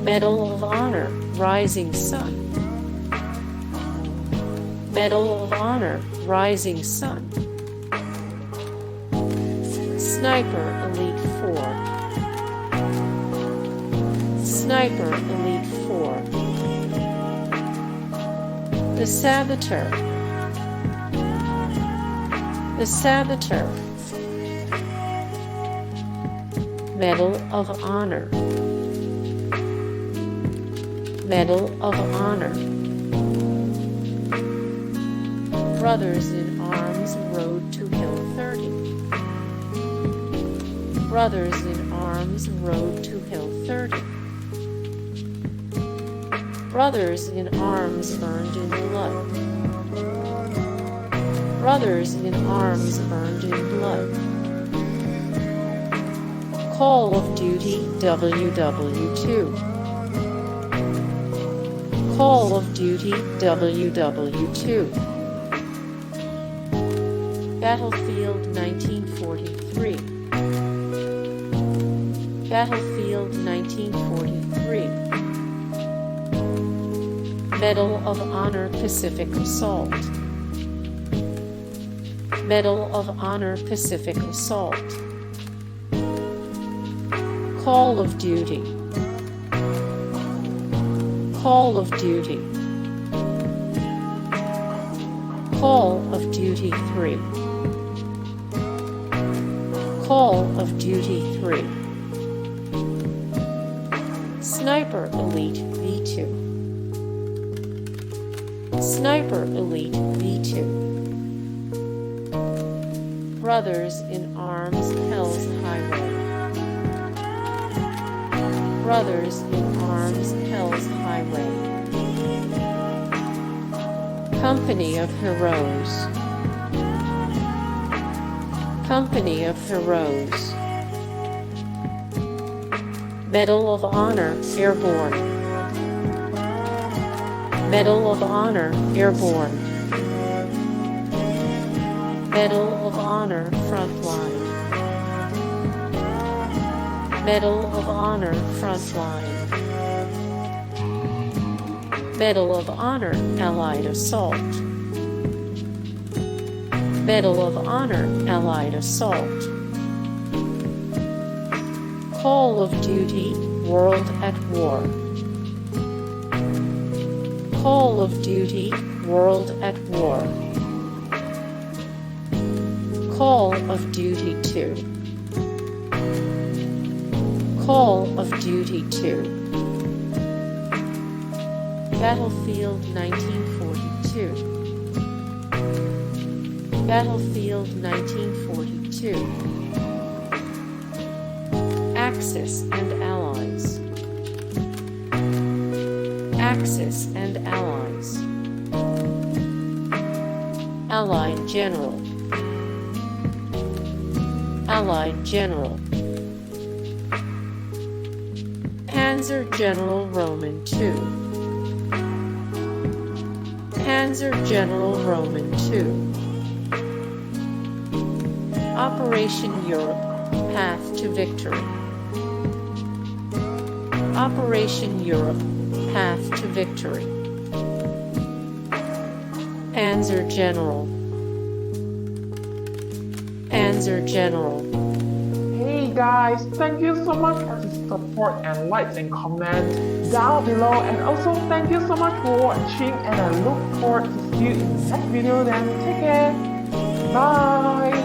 Medal of Honor, Rising Sun. Medal of Honor, Rising Sun. Sniper Elite 4. Sniper Elite 4. The Saboteur. The Saboteur. Medal of Honor. Medal of Honor. Brothers in Arms, Road to Hill 30. Brothers in Arms, Road to Hill 30. Brothers in Arms burned in blood. Brothers in Arms burned in blood. Call of Duty WW2. Call of Duty WW2. Battlefield 1943. Battlefield 1943. Medal of Honor Pacific Assault. Medal of Honor Pacific Assault. Call of Duty. Call of Duty. Call of Duty 3. Call of Duty 3. Sniper Elite V2. Sniper Elite V2. Brothers in Arms Hell's Highway. Brothers in Arms Hell's Highway. Company of Heroes. Company of Heroes. Medal of Honor Airborne. Medal of Honor Airborne. Medal of Honor Frontline. Medal of Honor Frontline. Medal of Honor Allied Assault. Medal of Honor Allied Assault. Call of Duty World at War. Call of Duty World at War. Call of Duty 2. Call of Duty 2. Battlefield 1942. Battlefield 1942. Axis and Allies. Axis and Allies. Allied General. Allied General. Panzer General Roman II. Panzer General Roman II. Operation Europe, Path to Victory. Operation Europe, Path to Victory. Panzer General. Panzer General. Hey guys, thank you so much for the support and likes and comments down below, and also thank you so much for watching, and I look forward to see you in the next video. Then take care. Bye.